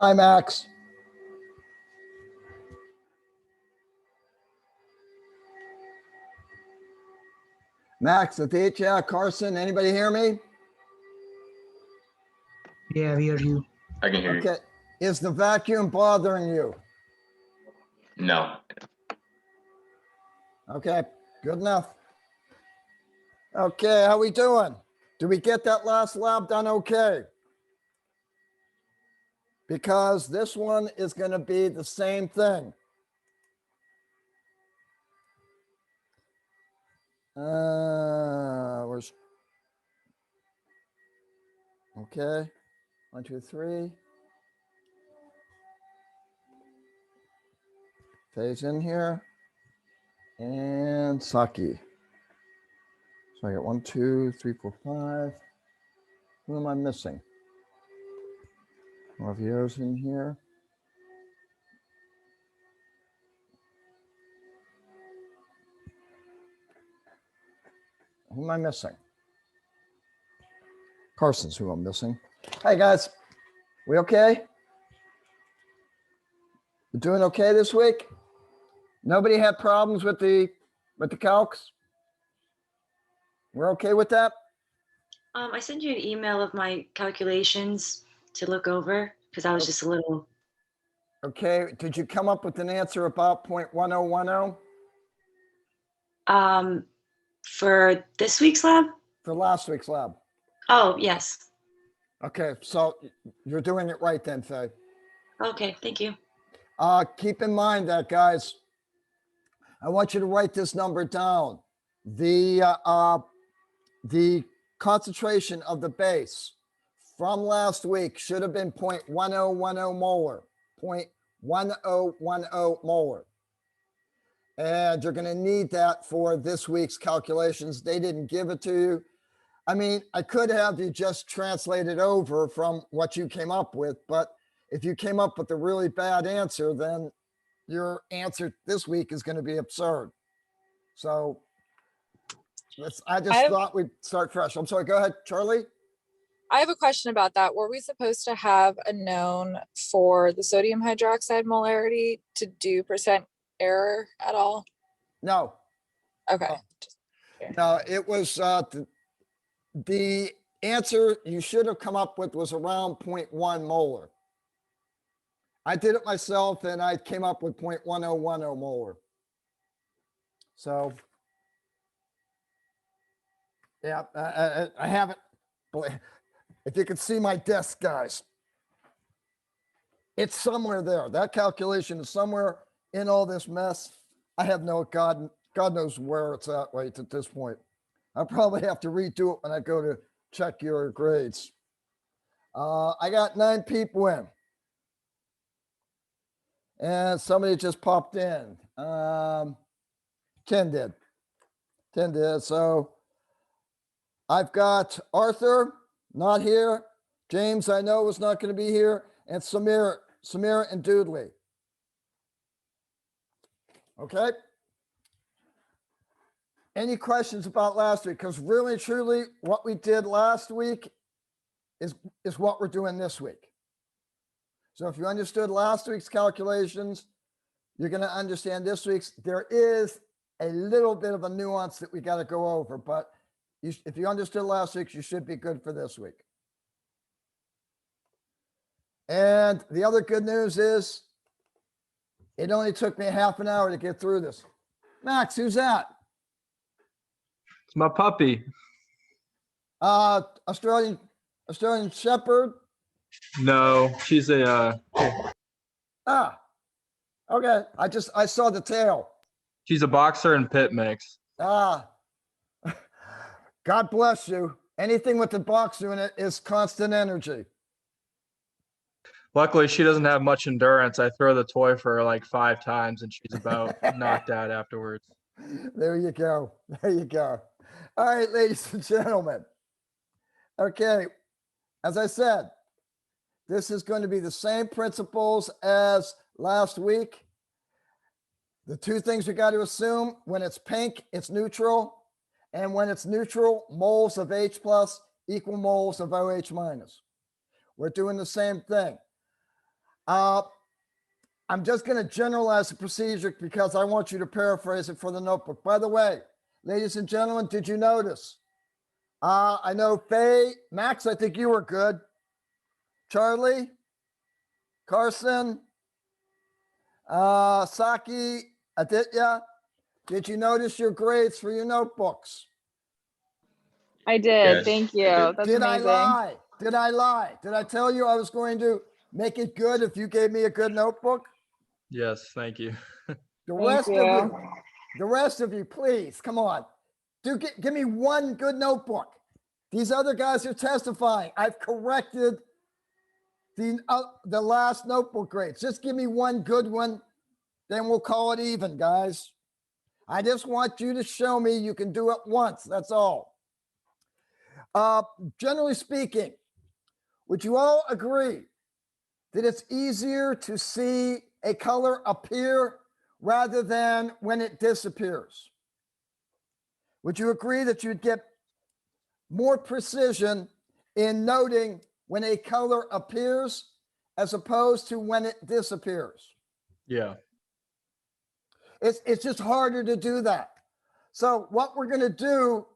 Hi, Max. Max, Aditya, Carson, anybody hear me? Yeah, we hear you. I can hear Okay. Is the vacuum bothering you? you. No. Okay, good enough. Okay, how we doing? Did we get that last lab done okay? Because this one is going to be the same thing. Where's okay? 1, 2, 3. Phase in here and Saki. So I got 1, 2, 3, 4, 5. Who am I missing? Javier's in here. Who am I missing? Carson's who I'm missing. Hey guys, we okay? You doing okay this week? Nobody had problems with the calcs? We're okay with that? I sent you an email of my calculations to look over because I was just a little. Okay, did you come up with an answer about 0.1010 For this week's lab? for last week's lab? Oh, yes. Okay, so you're doing it right then, Faye. Okay, thank you. Keep in mind that, guys, I want you to write this number down. The concentration of the base from last week should have been 0.1010 molar, 0.1010 molar. And you're going to need that for this week's calculations. They didn't give it to you. I mean, I could have you just translate it over from what you came up with, but if you came up with a really bad answer, then your answer this week is going to be absurd. So I thought we'd start fresh. I'm sorry, go ahead, Charlie. I have a question about that. Were we supposed to have a known for the sodium hydroxide molarity to do percent error at all? No. Okay. No, it was the answer you should have come up with was around 0.1 molar. I did it myself and I came up with 0.1010 molar. So yeah, I haven't. If you could see my desk, guys, it's somewhere there. That calculation is somewhere in all this mess. I have no God knows where it's at right at this point. I'll probably have to redo it when I go to check your grades. I got 9 people in. And somebody just popped in. 10 did. 10 did. So I've got Arthur, not here. James, I know, is not going to be here. And Samir and Doodley. Okay. Any questions about last week? Because really, truly, what we did last week is what we're doing this week. So if you understood last week's calculations, you're going to understand this week's. There is a little bit of a nuance that we got to go over, but if you understood last week's, you should be good for this week. And the other good news is it only took me half an hour to get through this. Max, who's that? It's my puppy. Australian Shepherd? No, she's a Okay. I saw the tail. she's a boxer and pit mix. God bless you. Anything with the boxer in it is constant energy. Luckily, she doesn't have much endurance. I throw the toy for her like 5 times and she's about knocked out afterwards. There you go. There you go. All right, ladies and gentlemen. Okay. As I said, this is going to be the same principles as last week. The 2 things we got to assume: when it's pink, it's neutral. And when it's neutral, moles of H plus equal moles of OH minus. We're doing the same thing. I'm just going to generalize the procedure because I want you to paraphrase it for the notebook. By the way, ladies and gentlemen, did you notice? I know Faye, Max, I think you were good. Charlie, Carson, Saki, Aditya, did you notice your grades for your notebooks? I did. Yes, Thank I you. did. That's Did I amazing. lie? Did I lie? Did I tell you I was going to make it good if you gave me a good notebook? Yes, thank you. The Thank rest of you. you, the rest of you, please, come on. Give me one good notebook. These other guys are testifying. I've corrected the last notebook grades. Just give me one good one, then we'll call it even, guys. I just want you to show me you can do it once. That's all. Generally speaking, would you all agree that it's easier to see a color appear rather than when it disappears? Would you agree that you'd get more precision in noting when a color appears as opposed to when it disappears? Yeah. It's just harder to do that. So what we're going to do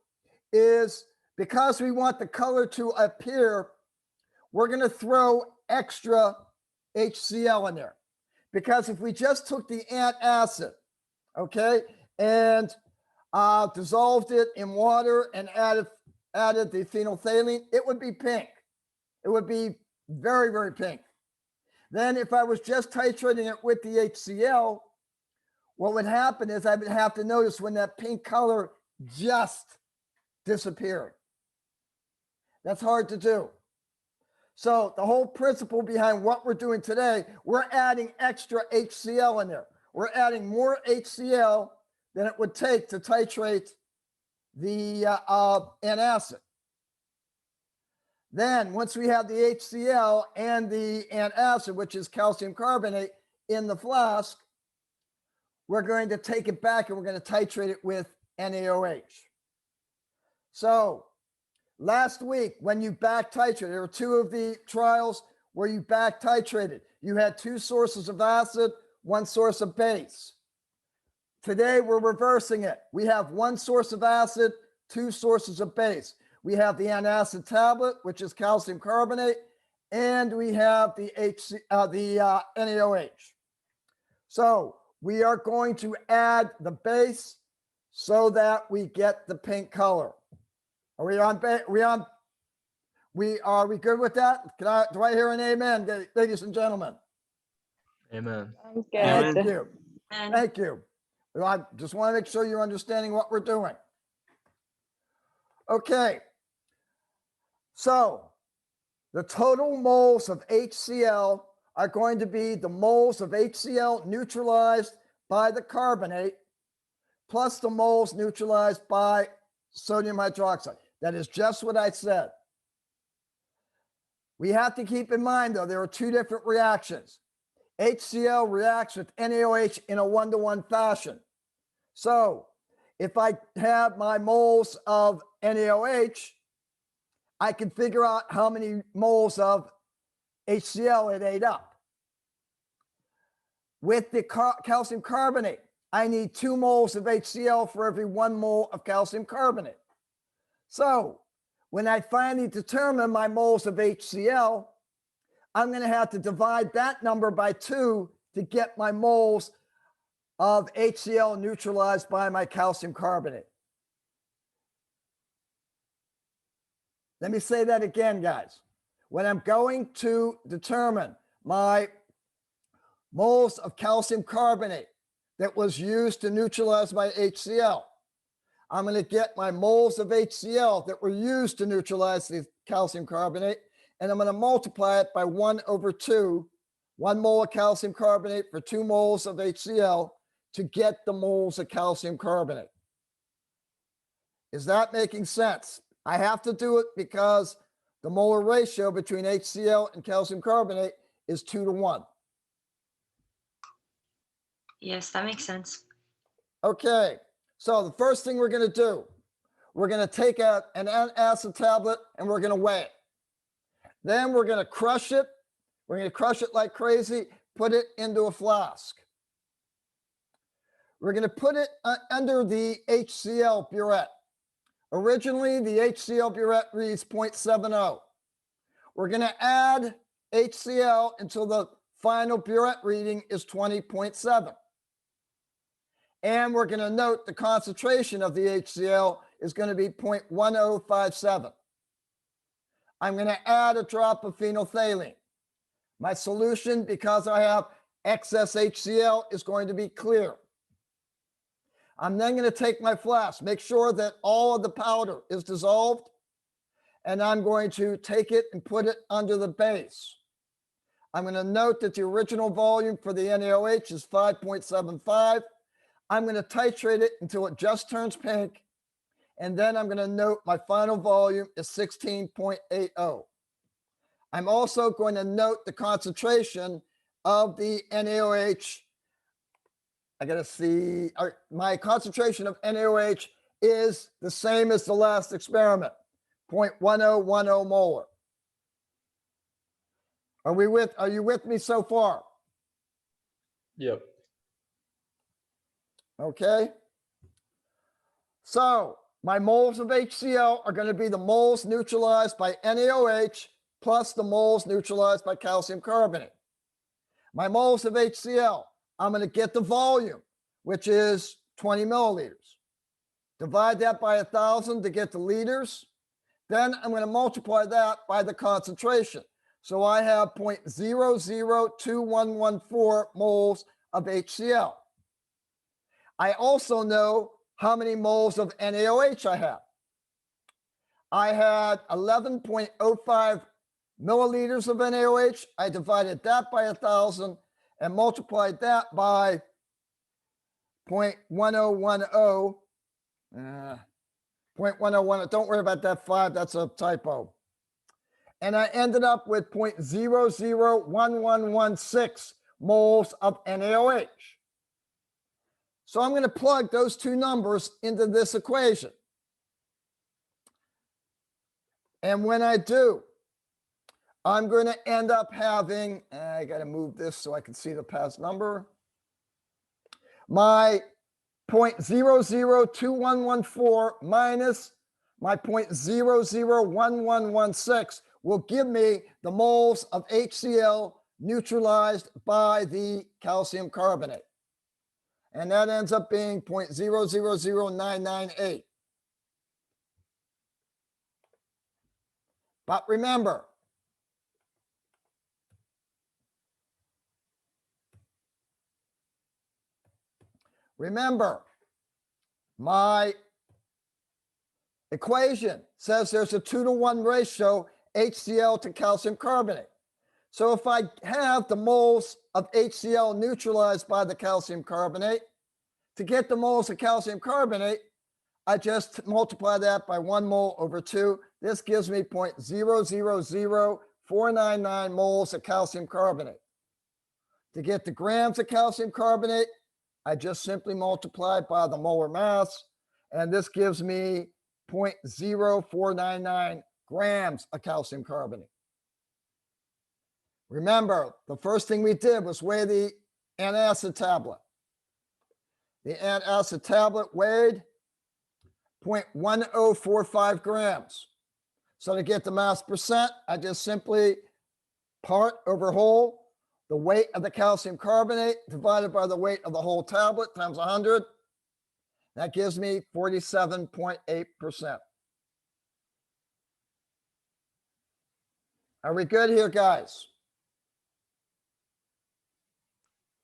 is, because we want the color to appear, we're going to throw extra HCl in there. Because if we just took the antacid, okay, and dissolved it in water and added the phenolphthalein, it would be pink. It would be very, very pink. Then if I was just titrating it with the HCl, what would happen is I would have to notice when that pink color just disappeared. That's hard to do. So the whole principle behind what we're doing today, we're adding extra HCl in there. We're adding more HCl than it would take to titrate the antacid. Then once we have the HCl and the antacid, which is calcium carbonate, in the flask, we're going to take it back and we're going to titrate it with NaOH. So last week, when you back titrated, there were two of the trials where you back titrated. You had two sources of acid, one source of base. Today, we're reversing it. We have one source of acid, two sources of base. We have the antacid tablet, which is calcium carbonate, and we have the NaOH. So we are going to add the base so that we get the pink color. Are we on? Are we good with that? Do I hear an amen, ladies and gentlemen? Amen. Sounds Thank good. you. And Thank you. I just want to make sure you're understanding what we're doing. Okay. So the total moles of HCl are going to be the moles of HCl neutralized by the carbonate plus the moles neutralized by sodium hydroxide. That is just what I said. We have to keep in mind, though, there are two different reactions. HCl reacts with NaOH in a 1-to-1 fashion. So if I have my moles of NaOH, I can figure out how many moles of HCl it ate up. With the calcium carbonate, I need 2 moles of HCl for every 1 mole of calcium carbonate. So when I finally determine my moles of HCl, I'm going to have to divide that number by 2 to get my moles of HCl neutralized by my calcium carbonate. Let me say that again, guys. When I'm going to determine my moles of calcium carbonate that was used to neutralize my HCl, I'm going to get my moles of HCl that were used to neutralize the calcium carbonate, and I'm going to multiply it by 1/2, 1 mole of calcium carbonate for 2 moles of HCl to get the moles of calcium carbonate. Is that making sense? I have to do it because the molar ratio between HCl and calcium carbonate is 2-to-1. yes, that makes sense. Okay, so the first thing we're going to do, we're going to take an antacid tablet and we're going to weigh it. Then we're going to crush it We're going to crush it like crazy, put it into a flask. We're going to put it under the HCl burette. Originally, the HCl burette reads 0.70. We're going to add HCl until the final burette reading is 20.7. And we're going to note the concentration of the HCl is going to be 0.1057. I'm going to add a drop of phenolphthalein. My solution, because I have excess HCl, is going to be clear. I'm then going to take my flask, make sure that all of the powder is dissolved, and I'm going to take it and put it under the base. I'm going to note that the original volume for the NaOH is 5.75. I'm going to titrate it until it just turns pink, and then I'm going to note my final volume is 16.80. I'm also going to note the concentration of the NaOH. I got to see, my concentration of NaOH is the same as the last experiment, 0.1010 molar. Are you with me so far? Yep. Okay. So my moles of HCl are going to be the moles neutralized by NaOH plus the moles neutralized by calcium carbonate. My moles of HCl, I'm going to get the volume, which is 20 milliliters. Divide that by 1,000 to get the liters. Then I'm going to multiply that by the concentration. So I have 0.002114 moles of HCl. I also know how many moles of NaOH I have. I had 11.05 milliliters of NaOH. I divided that by 1,000 and multiplied that by 0.1010. 0.1010. Don't worry about that 5. That's a typo. And I ended up with 0.001116 moles of NaOH. So I'm going to plug those two numbers into this equation. And when I do, I'm going to end up having, I got to move this so I can see the past number. My 0.002114 minus my 0.001116 will give me the moles of HCl neutralized by the calcium carbonate. And that ends up being 0.000998. But remember, my equation says there's a 2-to-1 ratio HCl to calcium carbonate. So if I have the moles of HCl neutralized by the calcium carbonate, to get the moles of calcium carbonate, I just multiply that by 1 mole over 2. This gives me 0.000499 moles of calcium carbonate. To get the grams of calcium carbonate, I just simply multiply by the molar mass, and this gives me 0.0499 grams of calcium carbonate. Remember, the first thing we did was weigh the antacid tablet. The antacid tablet weighed 0.1045 grams. So to get the mass percent, I just simply part over whole, the weight of the calcium carbonate divided by the weight of the whole tablet times 100. That gives me 47.8%. Are we good here, guys?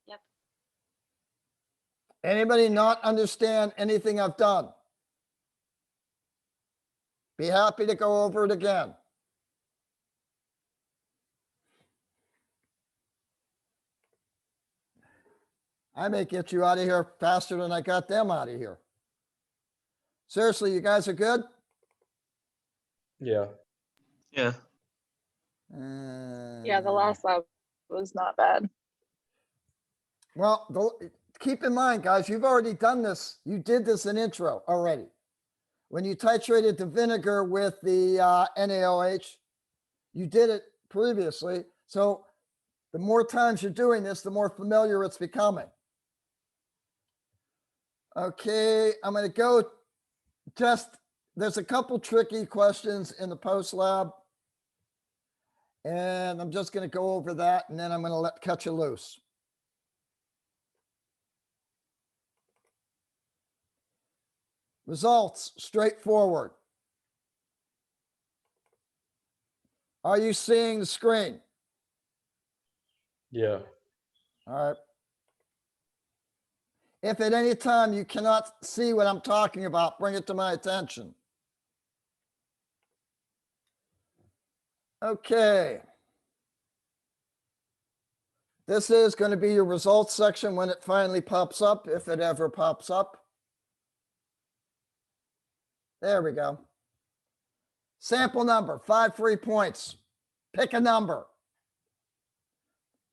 Yep. Anybody not understand anything I've done? Be happy to go over it again. I may get you out of here faster than I got them out of here. Seriously, you guys are good? Yeah. Yeah. Yeah, the last lab was not bad. Well, keep in mind, guys, you've already done this. You did this in intro already. When you titrated the vinegar with the NaOH, you did it previously. So The more times you're doing this, the more familiar it's becoming. Okay, I'm going to go there's a couple tricky questions in the post lab. And I'm just going to go over that and then I'm going to cut you loose. Results, straightforward. Are you seeing the screen? Yeah. All right. If at any time you cannot see what I'm talking about, bring it to my attention. Okay. This is going to be your results section when it finally pops up, if it ever pops up. There we go. Sample number, 5 free points. Pick a number.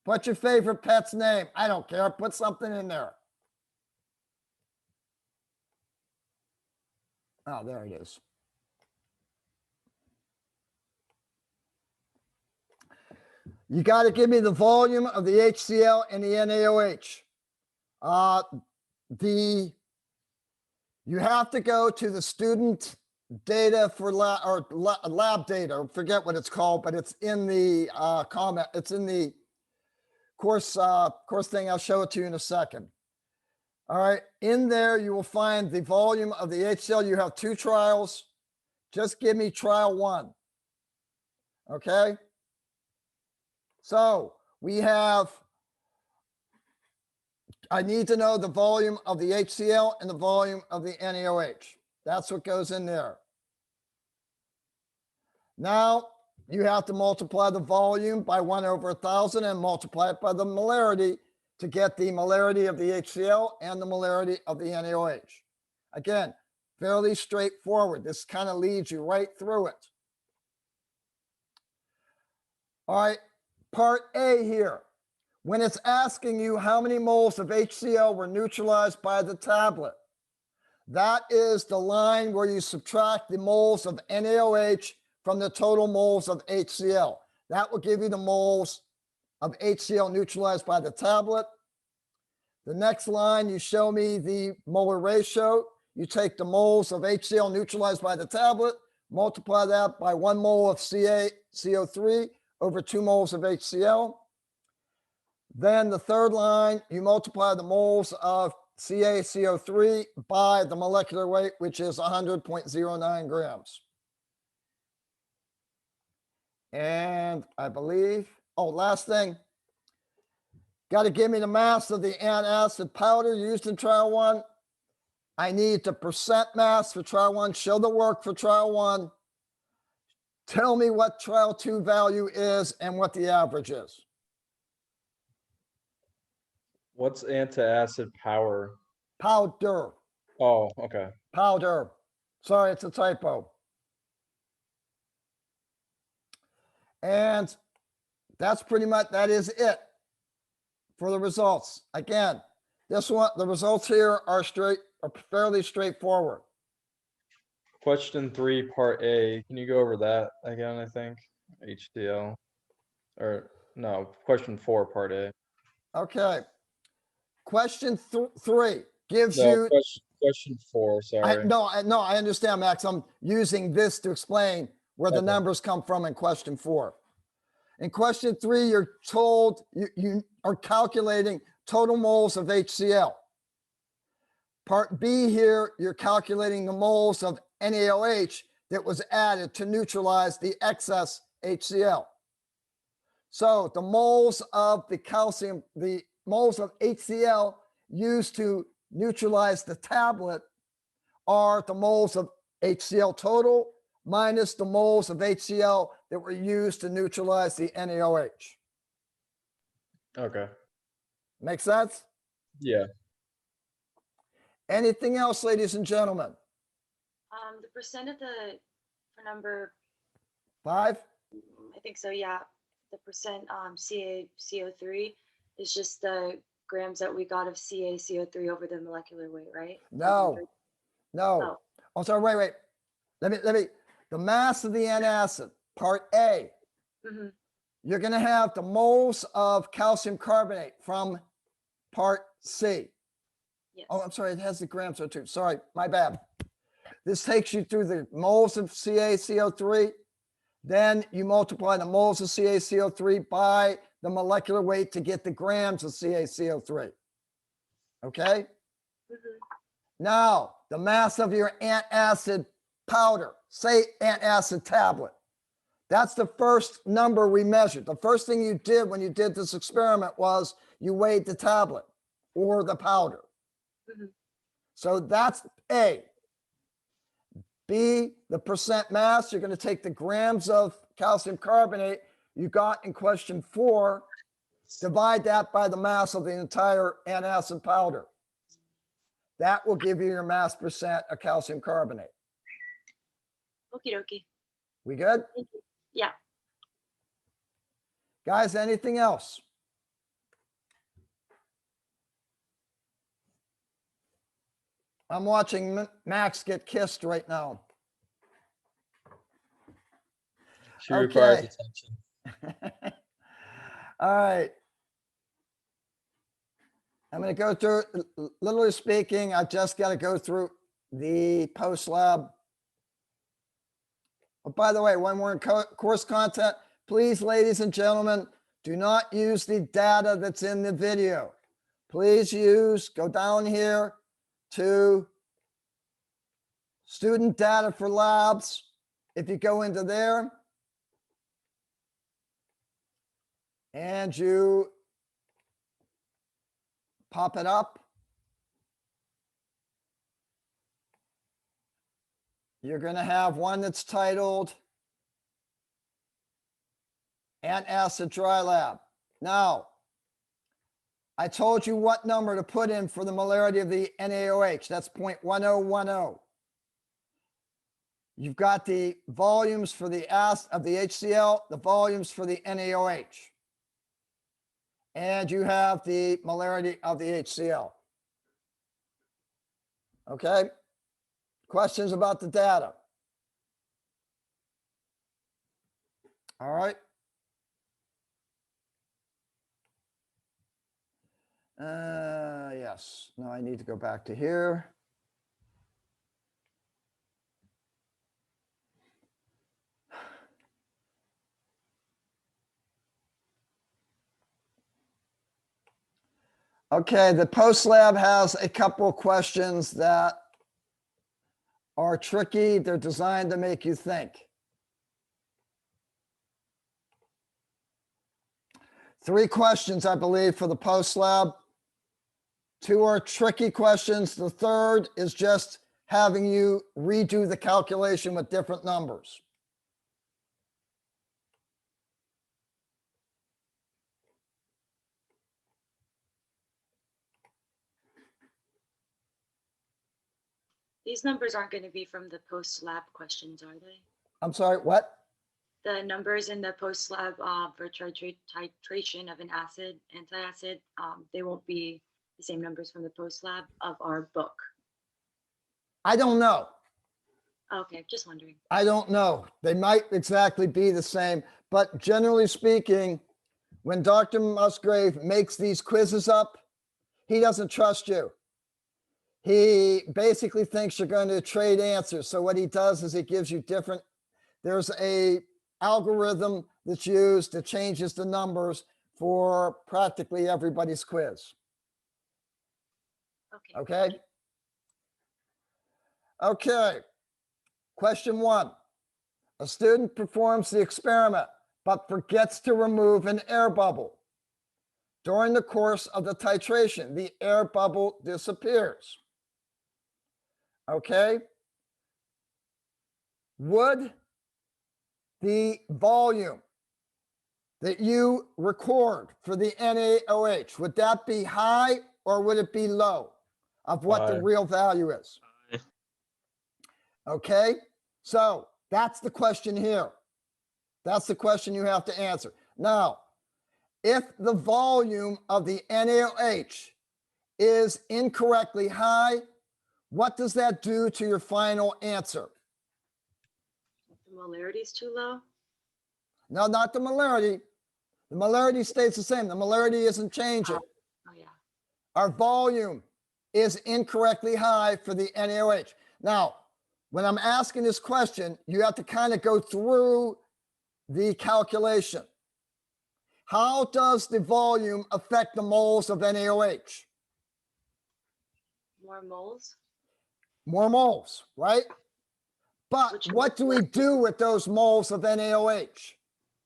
What's your favorite pet's name? I don't care. Put something in there. Oh, there it is. You got to give me the volume of the HCl and the NaOH. You have to go to the student data for lab data. Forget what it's called, but it's in the comment. It's in the course thing. I'll show it to you in a second. All right, in there you will find the volume of the HCl. You have 2 trials. Just give me trial 1. Okay. So I need to know the volume of the HCl and the volume of the NaOH. That's what goes in there. Now you have to multiply the volume by 1/1000 and multiply it by the molarity to get the molarity of the HCl and the molarity of the NaOH. Again, fairly straightforward. This kind of leads you right through it. All right, part A here. When it's asking you how many moles of HCl were neutralized by the tablet, that is the line where you subtract the moles of NaOH from the total moles of HCl. That will give you the moles of HCl neutralized by the tablet. The next line, you show me the molar ratio. You take the moles of HCl neutralized by the tablet, multiply that by 1 mole of CaCO3 over 2 moles of HCl. Then the third line, you multiply the moles of CaCO3 by the molecular weight, which is 100.09 grams. And I believe, last thing, got to give me the mass of the antacid powder used in trial 1. I need the percent mass for trial 1. Show the work for trial 1. Tell me what trial 2 value is and what the average is. What's antacid power? Powder. Oh, okay. Powder. Sorry, it's a typo. And that's pretty much, that is it for the results. Again, this one, the results here are fairly straightforward. Question 3, part A. Can you go over that again, I think? HCl. Or no, question 4, part A. Okay. Question 3 gives No, you. question 4, sorry. I understand, Max. I'm using this to explain where the Okay. numbers come from in question 4. In question 3, you're told you are calculating total moles of HCl. Part B here, you're calculating the moles of NaOH that was added to neutralize the excess HCl. So the moles of the calcium, the moles of HCl used to neutralize the tablet are the moles of HCl total minus the moles of HCl that were used to neutralize the NaOH. Okay. Make sense? Yeah. Anything else, ladies and gentlemen? The percent of for number, 5? I think so, yeah. The percent CaCO3 is just the grams that we got of CaCO3 over the molecular weight, right? No. Oh. Oh, sorry, wait. Let me, the mass of the antacid, part A. Mhm. you're going to have the moles of calcium carbonate from part C. Yes. Oh, I'm sorry, it has the grams there too. Sorry, my bad. This takes you through the moles of CaCO3. Then you multiply the moles of CaCO3 by the molecular weight to get the grams of CaCO3. Okay? Mhm. Now, the mass of your antacid powder, say antacid tablet. That's the first number we measured. The first thing you did when you did this experiment was you weighed the tablet or the powder. Mhm. So that's A. B, the percent mass, you're going to take the grams of calcium carbonate you got in question 4, divide that by the mass of the entire antacid powder. That will give you your mass percent of calcium carbonate. Okie dokie. We good? Thank you. Yeah. Guys, anything else? I'm watching Max get kissed right now. She requires Okay. attention. All right. I'm going to go through, literally speaking, I just got to go through the post lab. Oh, by the way, when we're in course content, please, ladies and gentlemen, do not use the data that's in the video. Please go down here to student data for labs. If you go into there and you pop it up, you're going to have one that's titled Antacid Dry Lab. Now, I told you what number to put in for the molarity of the NaOH. That's 0.1010. You've got the volumes for the of the HCl, the volumes for the NaOH. And you have the molarity of the HCl. Okay? Questions about the data? All right. Yes. Now I need to go back to here. Okay, the post lab has a couple of questions that are tricky. They're designed to make you think. 3 questions, I believe, for the post lab. 2 are tricky questions. The third is just having you redo the calculation with different numbers. These numbers aren't going to be from the post lab questions, are they? I'm sorry, what? The numbers in the post lab for titration of an acid, antacid, they won't be the same numbers from the post lab of our book. I don't know. Okay, just wondering. I don't know. They might exactly be the same, but generally speaking, when Dr. Musgrave makes these quizzes up, he doesn't trust you. He basically thinks you're going to trade answers. So what he does is he gives you different, there's a algorithm that's used that changes the numbers for practically everybody's quiz. Okay. Okay? Okay. Question 1. A student performs the experiment, but forgets to remove an air bubble. During the course of the titration, the air bubble disappears. Okay? Would the volume that you record for the NaOH, would that be high or would it be low of what the High. real value is? High. Okay? So that's the question here. That's the question you have to answer. Now, if the volume of the NaOH is incorrectly high, what does that do to your final answer? The molarity is too low. No, not the molarity. The molarity stays the same. The molarity isn't changing. Oh, yeah. Our volume is incorrectly high for the NaOH. Now, when I'm asking this question, you have to kind of go through the calculation. How does the volume affect the moles of NaOH? More moles. More moles, right? But Which what do we do with those moles of NaOH?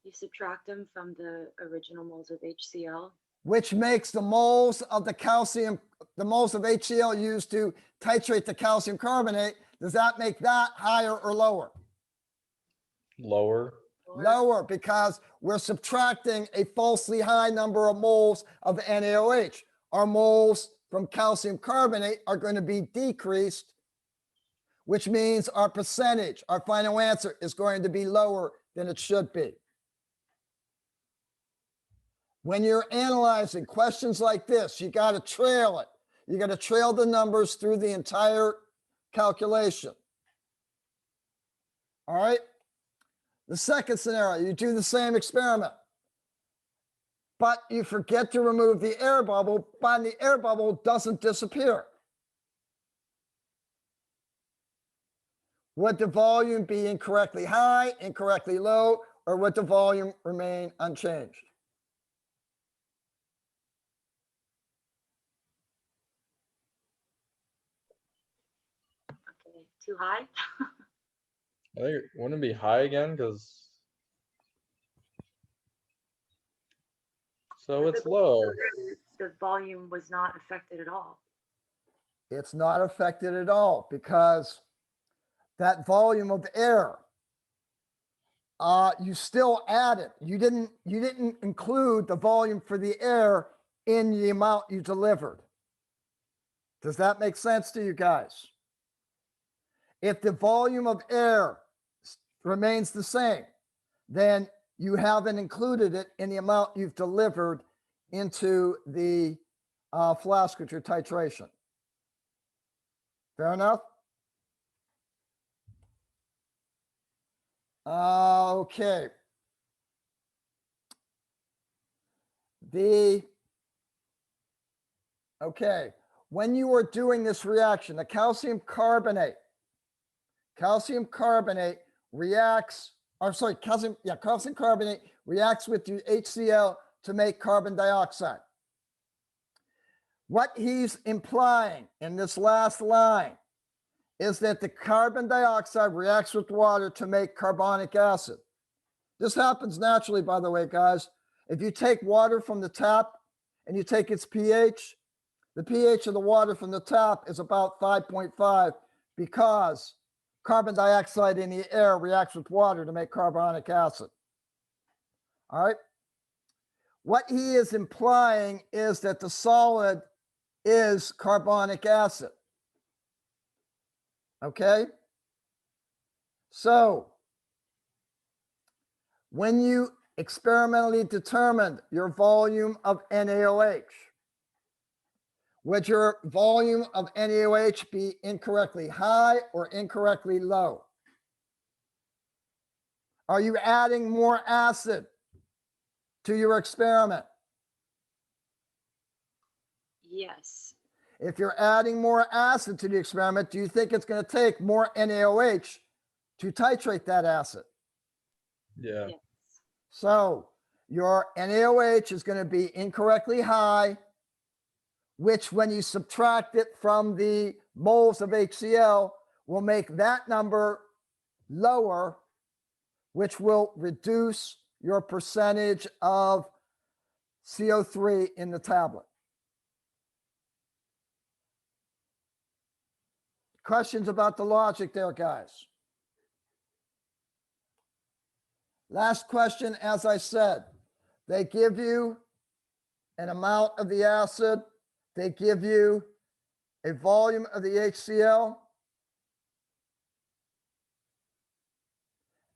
You subtract them from the original moles of HCl. Which makes the moles of the calcium, the moles of HCl used to titrate the calcium carbonate, does that make that higher or lower? Lower. Lower, because we're subtracting a falsely high number of moles of NaOH. Our moles from calcium carbonate are going to be decreased, which means our percentage, our final answer, is going to be lower than it should be. When you're analyzing questions like this, you got to trail it. You got to trail the numbers through the entire calculation. All right. The second scenario, you do the same experiment, but you forget to remove the air bubble, but the air bubble doesn't disappear. Would the volume be incorrectly high, incorrectly low, or would the volume remain unchanged? Okay, too high. I think it wouldn't be high again because. So it's low. The volume was not affected at all. It's not affected at all because that volume of air, you still add it. You didn't include the volume for the air in the amount you delivered. Does that make sense to you guys? If the volume of air remains the same, then you haven't included it in the amount you've delivered into the flask with your titration. Fair enough? Okay. Okay, when you are doing this reaction, the calcium carbonate reacts, calcium carbonate reacts with the HCl to make carbon dioxide. What he's implying in this last line is that the carbon dioxide reacts with water to make carbonic acid. This happens naturally, by the way, guys. If you take water from the tap and you take its pH, the pH of the water from the tap is about 5.5 because carbon dioxide in the air reacts with water to make carbonic acid. All right. What he is implying is that the solid is carbonic acid. Okay. So when you experimentally determined your volume of NaOH, would your volume of NaOH be incorrectly high or incorrectly low? Are you adding more acid to your experiment? Yes. If you're adding more acid to the experiment, do you think it's going to take more NaOH to titrate that acid? Yeah. Yes. So your NaOH is going to be incorrectly high, which when you subtract it from the moles of HCl will make that number lower, which will reduce your percentage of CO3 in the tablet. Questions about the logic there, guys? Last question, as I said, they give you an amount of the acid, they give you a volume of the HCl,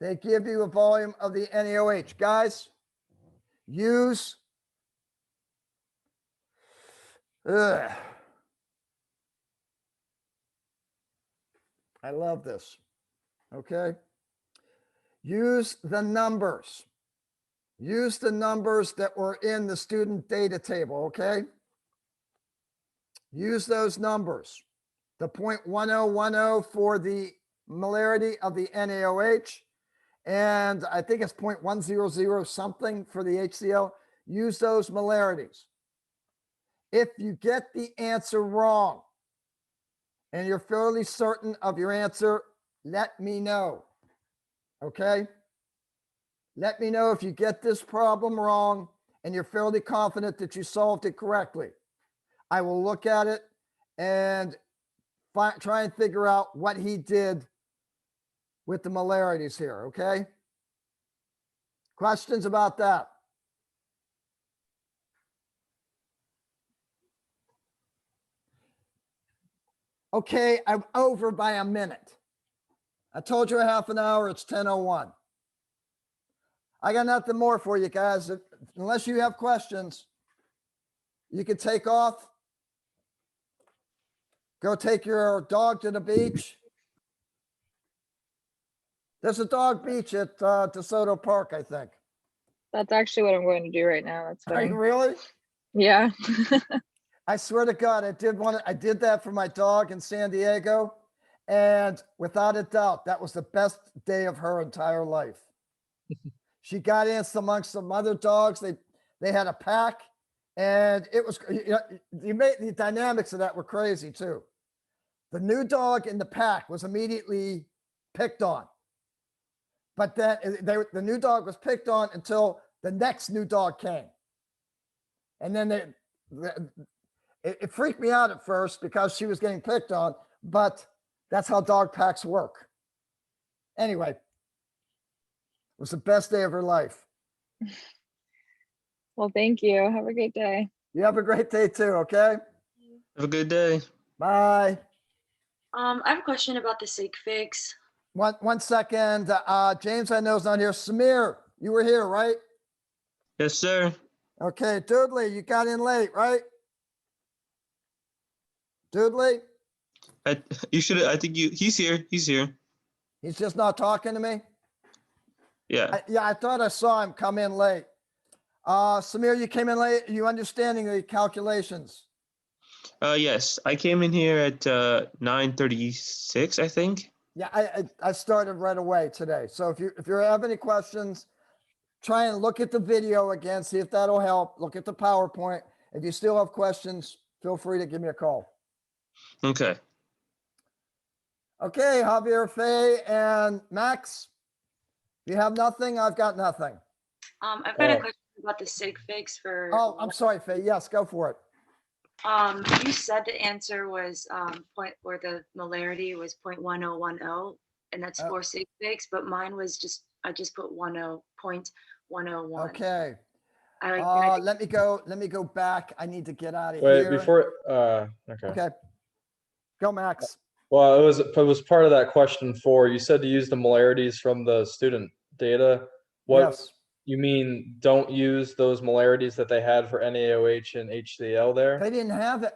they give you a volume of the NaOH. Guys, use I love this. Okay. Use the numbers Use the numbers that were in the student data table, okay? Use those numbers. The 0.1010 for the molarity of the NaOH, and I think it's 0.100 something for the HCl. Use those molarities. If you get the answer wrong and you're fairly certain of your answer, let me know, okay? Let me know if you get this problem wrong and you're fairly confident that you solved it correctly. I will look at it and try and figure out what he did with the molarities here, okay? Questions about that? Okay, I'm over by a minute. I told you a half an hour, it's 10:01. I got nothing more for you guys. Unless you have questions, you can take off. Go take your dog to the beach. There's a dog beach at DeSoto Park, I think. That's actually what I'm going to do right now. That's Are you funny. really? Yeah. I swear to God, I did that for my dog in San Diego. And without a doubt, that was the best day of her entire life. She got in amongst some other dogs. They had a pack, and it was, the dynamics of that were crazy too. The new dog in the pack was immediately picked on. But then the new dog was picked on until the next new dog came. And then it freaked me out at first because she was getting picked on, but that's how dog packs work. Anyway, it was the best day of her life. Well, thank you. Have a great day. You have a great day too, okay? Have a good day. Bye. I have a question about the sig figs. One second. James, I know is not here. Samir, you were here, right? Yes, sir. Okay, Dudley, you got in late, right? Dudley, You should. I think he's here. He's here. he's just not talking to me. Yeah. Yeah, I thought I saw him come in late. Samir, you came in late. Are you understanding the calculations? Yes. I came in here at 9:36, I think. Yeah, I started right away today. So if you have any questions, try and look at the video again, see if that'll help. Look at the PowerPoint. If you still have questions, feel free to give me a call. Okay. Okay, Javier, Faye, and Max, you have nothing? I've got nothing. I've got a question about the sig figs for. Oh, I'm sorry, Faye. Yes, go for it. You said the answer was or the molarity was 0.1010, and that's for sig figs, but mine was I just put 0.101. Okay. I Let me go back. I need to get out of Wait, here. before, okay. Okay. Go, Max. Well, it was part of that question 4. You said to use the molarities from the student data. What Yes. you mean? Don't use those molarities that they had for NaOH and HCl there? They didn't have it.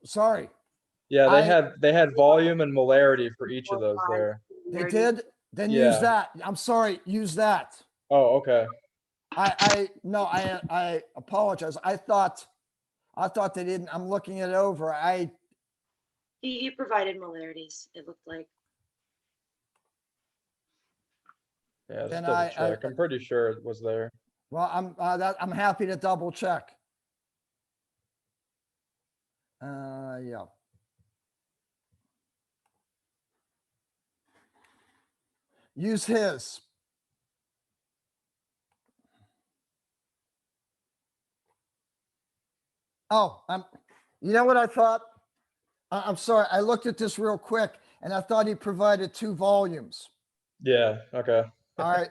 Sorry. Yeah, they had volume and molarity for each of those there. They did? Then Yeah. use that. I'm sorry. Use that. Oh, okay. No, I apologize. I thought they didn't. I'm looking it over. He provided molarities, it looked like. Yeah, just Then double check. I'm pretty sure it was there. Well, I'm happy to double check. Yeah. Use his. Oh, you know what I thought? I'm sorry. I looked at this real quick and I thought he provided 2 volumes. Yeah, okay. All right.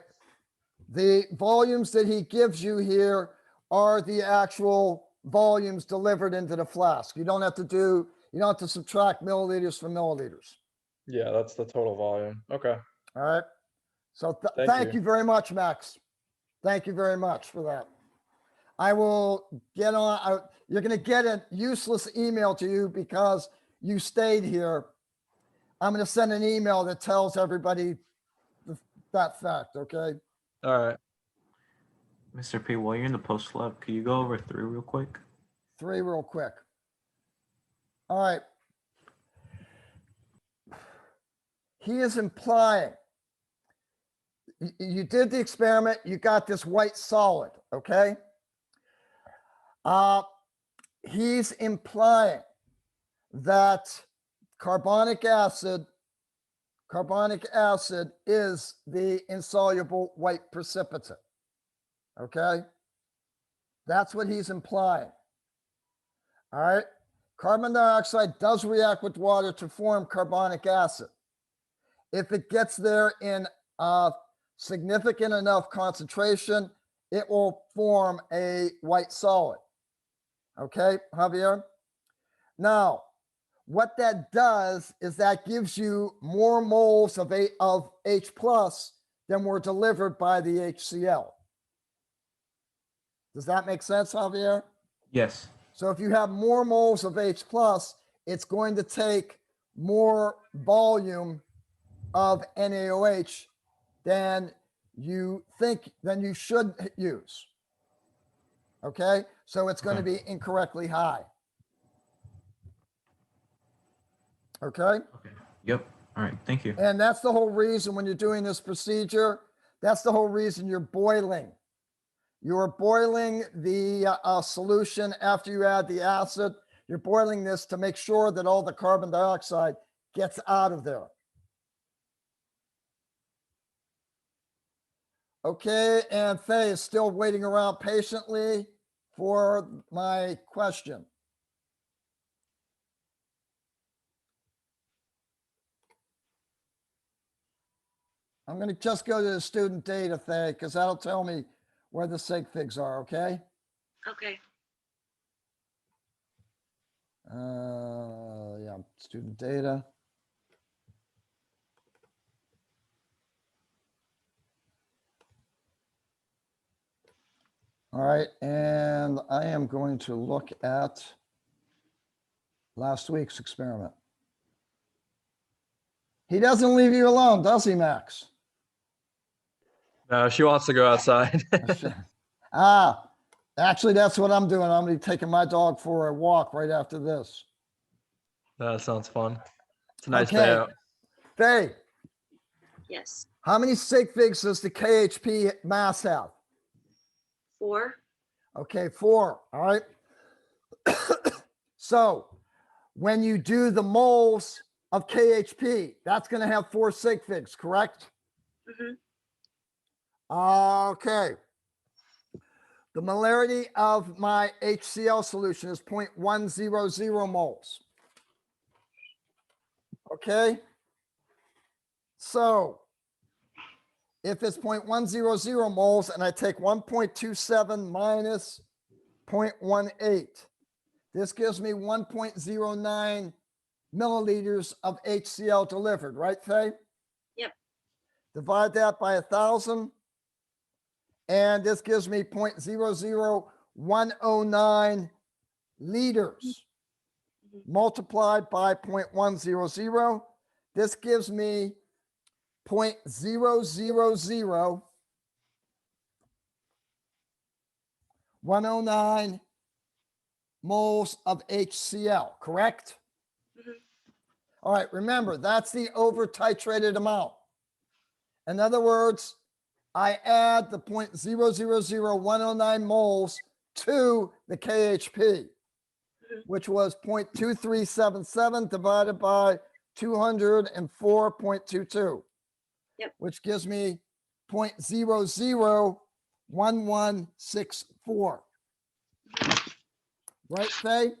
The volumes that he gives you here are the actual volumes delivered into the flask. You don't have to subtract milliliters from milliliters. Yeah, that's the total volume. Okay. All right. So Thank thank you. you very much, Max. Thank you very much for that. I will get on. You're going to get a useless email to you because you stayed here. I'm going to send an email that tells everybody that fact. Okay. All right. Mr. P, while you're in the post lab, could you go over 3 real quick? 3 real quick. All right. He is implying, you did the experiment, you got this white solid, okay? He's implying that carbonic acid is the insoluble white precipitate, okay? That's what he's implying. All right. Carbon dioxide does react with water to form carbonic acid. If it gets there in a significant enough concentration, it will form a white solid. Okay, Javier? Now, what that does is that gives you more moles of H plus than were delivered by the HCl. Does that make sense, Javier? Yes. So if you have more moles of H plus, it's going to take more volume of NaOH than you should use. Okay, so it's going to be incorrectly high. Okay. Okay. Yep. All right. Thank you. And that's the whole reason when you're doing this procedure, that's the whole reason you're boiling. You're boiling the solution after you add the acid. You're boiling this to make sure that all the carbon dioxide gets out of there. Okay, and Faye is still waiting around patiently for my question. I'm going to just go to the student data, Faye, because that'll tell me where the sig figs are, okay? Okay. Yeah, student data. All right, and I am going to look at last week's experiment. He doesn't leave you alone, does he, Max? No, she wants to go outside. Actually, that's what I'm doing. I'm going to be taking my dog for a walk right after this. That sounds fun. It's a nice Okay. day out. Faye, Yes. how many sig figs does the KHP mass have? 4. Okay, 4. All right. So when you do the moles of KHP, that's going to have 4 sig figs, correct? Mm-hmm. Okay. The molarity of my HCl solution is 0.100 moles. Okay. So if it's 0.100 moles and I take 1.27 minus 0.18, this gives me 1.09 milliliters of HCl delivered, right, Faye? Yep. Divide that by 1,000. And this gives me 0.00109 liters multiplied by 0.100. This gives me 0.0000109 moles of HCl, correct? Mhm. All right, remember, that's the over titrated amount. In other words, I add the 0.000109 moles to the KHP, which was 0.2377 divided by 204.22. Yep. Which gives me 0.001164. Right, Faye?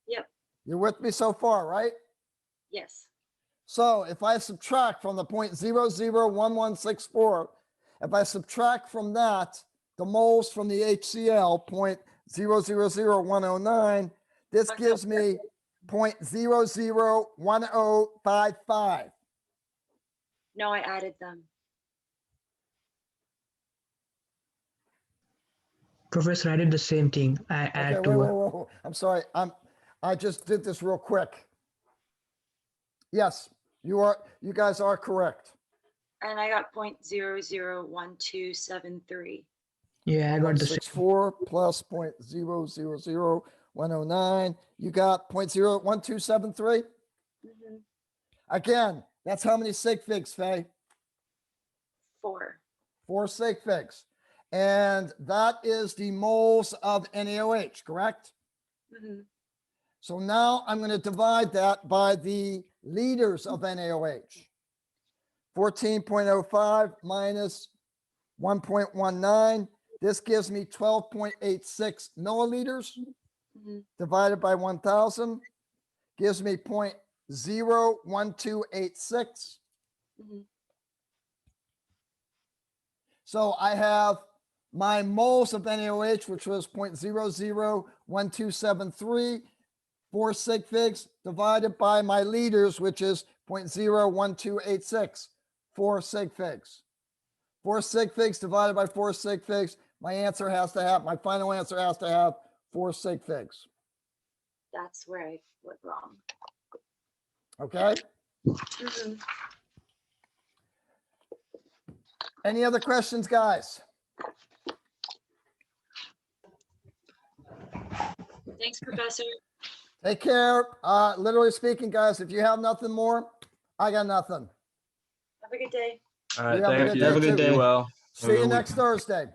Yep. You're with me so far, right? Yes. So if I subtract from the 0.001164, if I subtract from that the moles from the HCl, 0.000109, this gives me 0.001055. No, I added them. Professor, I did the same thing. I Okay, add wait, to wait. I'm sorry. I just did this real quick. Yes, you guys are correct. And I got 0.001273. Yeah, I got the same. 164 plus 0.000109. You got 0.01273. Mhm. Again, that's how many sig figs, Faye? 4. 4 sig figs. And that is the moles of NaOH, correct? Mhm. So now I'm going to divide that by the liters of NaOH. 14.05 minus 1.19. This gives me 12.86 milliliters Mhm. divided by 1,000. Gives me 0.01286. Mhm. So I have my moles of NaOH, which was 0.001273, 4 sig figs, divided by my liters, which is 0.01286, 4 sig figs. 4 sig figs divided by 4 sig figs. My final answer has to have 4 sig figs. That's where I went wrong. Okay? Mhm. Any other questions, guys? Thanks, Professor. Take care. Literally speaking, guys, if you have nothing more, I got nothing. Have a good day. All right, You have a thank good you. day Have a good too. day. Be well. See you good next weekend. Thursday.